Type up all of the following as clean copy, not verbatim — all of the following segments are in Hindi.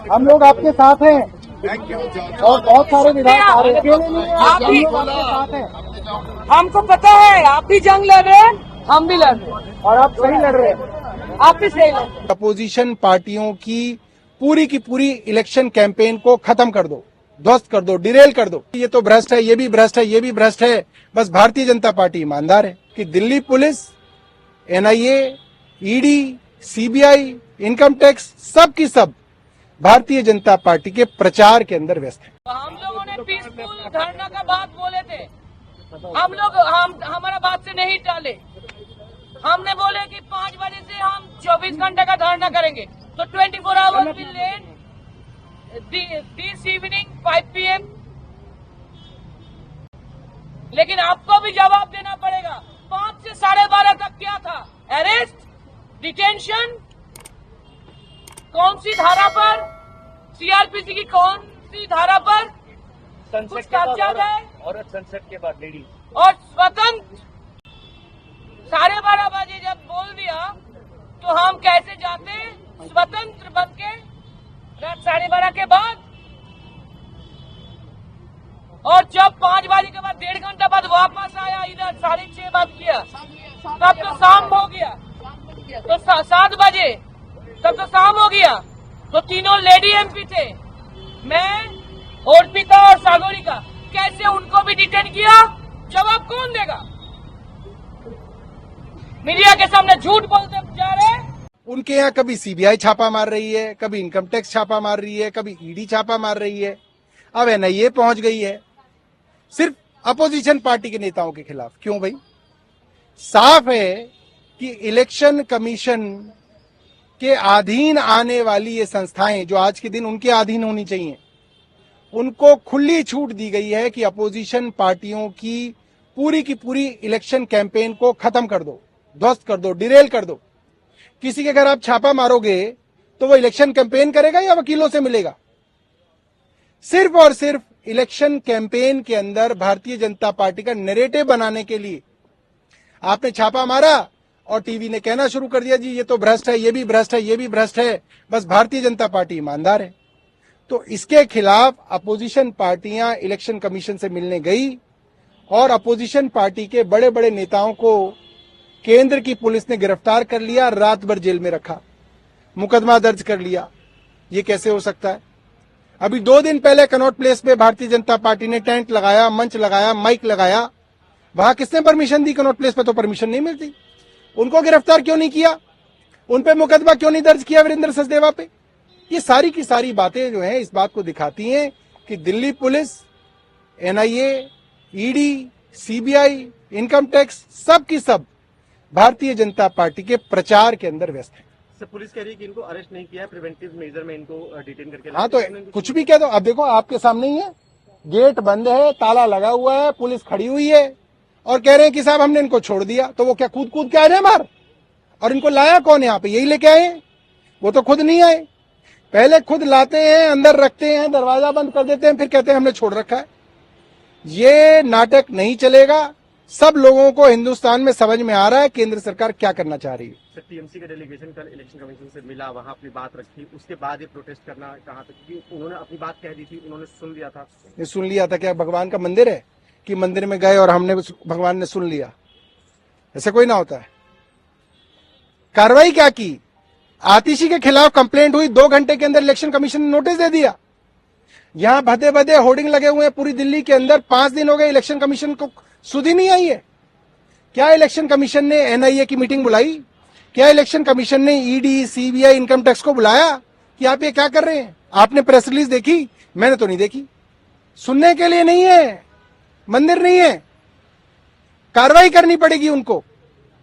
हम लोग आपके साथ हैं और बहुत सारे विधायक आ रहे हैं। अकेले नहीं हैं, आप भी हम लोग आपके साथ हैं। हमको पता है आप भी जंग लड़ रहे हैं, हम भी लड़ रहे हैं और आप सही लड़ रहे हैं। आप भी सही लड़ रहे हैं। अपोजिशन पार्टियों की पूरी इलेक्शन कैंपेन को खत्म कर दो, ध्वस्त कर दो, डिरेल कर दो। ये तो भ्रष्ट है, ये भी भ्रष्ट है, ये भी भ्रष्ट है। बस भारतीय जनता पार्टी ईमानदार है कि Delhi police, NIA, ED, CBI, income tax सब की सब भारतीय जनता पार्टी के प्रचार के अंदर व्यस्त है। हम लोगों ने पीसफुल धरना का बात बोले थे, हमारा बात से नहीं टाले। हमने बोले कि 5 बजे से हम 24 घंटे का धरना करेंगे, तो 24 hours will and this evening 5 PM। लेकिन आपको भी जवाब देना पड़ेगा। 5 से 12:30 तक क्या था? अरेस्ट, डिटेंशन, कौन सी धारा पर? सीआरपीसी की कौन सी धारा पर? कुछ कागजात है और सनसेट के बाद लेडी और स्वतंत्र 12:30 बजे जब बोल दिया तो हम कैसे जाते स्वतंत्र बन के रात 12:30 के बाद? और जब 5 बजे के बाद 1.5 घंटा बाद वापस आया इधर 6:30 बंद किया, तब तो शाम हो गया। तो 7 बजे तब तो शाम हो गया। तो तीनों लेडी एमपी थे, मैं, अर्पिता और सागरिका, कैसे उनको भी डिटेन किया? जवाब कौन देगा? मीडिया के सामने झूठ बोलते जा रहे हैं। उनके यहाँ कभी सीबीआई छापा मार रही है, कभी इनकम टैक्स छापा मार रही है, कभी ईडी छापा मार रही है, अब एनआईए पहुंच गई है सिर्फ अपोजिशन पार्टी के नेताओं के खिलाफ। क्यों भाई? साफ है कि इलेक्शन कमीशन के अधीन आने वाली ये संस्थाएं जो आज के दिन उनके अधीन होनी चाहिए, उनको खुली छूट दी गई है कि अपोजिशन पार्टियों की पूरी इलेक्शन कैंपेन को खत्म कर दो, ध्वस्त कर दो, डिरेल कर दो। किसी के घर आप छापा मारोगे तो वो इलेक्शन कैंपेन करेगा या वकीलों से मिलेगा? सिर्फ और सिर्फ इलेक्शन कैंपेन के अंदर भारतीय जनता पार्टी का नैरेटिव बनाने के लिए आपने छापा मारा और टीवी ने कहना शुरू कर दिया, जी ये तो भ्रष्ट है, ये भी भ्रष्ट है, ये भी भ्रष्ट है। बस भारतीय जनता पार्टी ईमानदार है। तो इसके खिलाफ अपोजिशन पार्टियां इलेक्शन कमीशन से मिलने गई और अपोजिशन पार्टी के बड़े बड़े नेताओं को केंद्र की पुलिस ने गिरफ्तार कर लिया, रात भर जेल में रखा, मुकदमा दर्ज कर लिया। ये कैसे हो सकता है? अभी 2 दिन पहले कनॉट प्लेस पे भारतीय जनता पार्टी ने टेंट लगाया, मंच लगाया, माइक लगाया। वहां किसने परमिशन दी? कनॉट प्लेस पे तो परमिशन नहीं मिलती। उनको गिरफ्तार क्यों नहीं किया? उन पे मुकदमा क्यों नहीं दर्ज किया वीरेंद्र सचदेवा पे? ये सारी की सारी बातें जो हैं इस बात को दिखाती हैं कि Delhi police, NIA, ED, CBI, income tax सब की सब भारतीय जनता पार्टी के प्रचार के अंदर व्यस्त है। सर, पुलिस कह रही है कि इनको अरेस्ट नहीं किया है, प्रिवेंटिव मेजर में इनको डिटेन करके। हाँ तो कुछ भी कह दो। अब देखो आपके सामने ही है, गेट बंद है, ताला लगा हुआ है, पुलिस खड़ी हुई है और कह रहे हैं कि साहब हमने इनको छोड़ दिया। तो वो क्या कूद के आ रहे हैं बाहर? और इनको लाया कौन है यहाँ पे? यही लेके आए हैं, वो तो खुद नहीं आए। पहले खुद लाते हैं, अंदर रखते हैं, दरवाजा बंद कर देते हैं, फिर कहते हैं हमने छोड़ रखा है। ये नाटक नहीं चलेगा। सब लोगों को हिंदुस्तान में समझ में आ रहा है केंद्र सरकार क्या करना चाह रही है। सर, टीएमसी का डेलीगेशन कल इलेक्शन कमीशन से मिला, वहां अपनी बात रखी, उसके बाद ये प्रोटेस्ट करना कहा था क्योंकि उन्होंने अपनी बात कह दी थी, उन्होंने सुन लिया था। ये सुन लिया था? क्या भगवान का मंदिर है कि मंदिर में गए और हमने भगवान ने सुन लिया? ऐसे कोई ना होता है। कार्रवाई क्या की? आतिशी के खिलाफ कंप्लेंट हुई, 2 घंटे के अंदर इलेक्शन कमीशन ने नोटिस दे दिया। यहां भदे भदे होर्डिंग लगे हुए हैं पूरी दिल्ली के अंदर। 5 दिन हो गए इलेक्शन कमीशन को सुध ही नहीं आई है। क्या इलेक्शन कमीशन ने एनआईए की मीटिंग बुलाई? क्या इलेक्शन कमीशन ने ईडी, सीबीआई, इनकम टैक्स को बुलाया कि आप ये क्या कर रहे हैं? आपने प्रेस रिलीज देखी? मैंने तो नहीं देखी। सुनने के लिए नहीं है, मंदिर नहीं है। कार्रवाई करनी पड़ेगी, उनको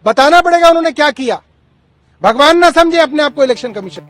बताना पड़ेगा उन्होंने क्या किया। भगवान ना समझे अपने आप को इलेक्शन कमीशन।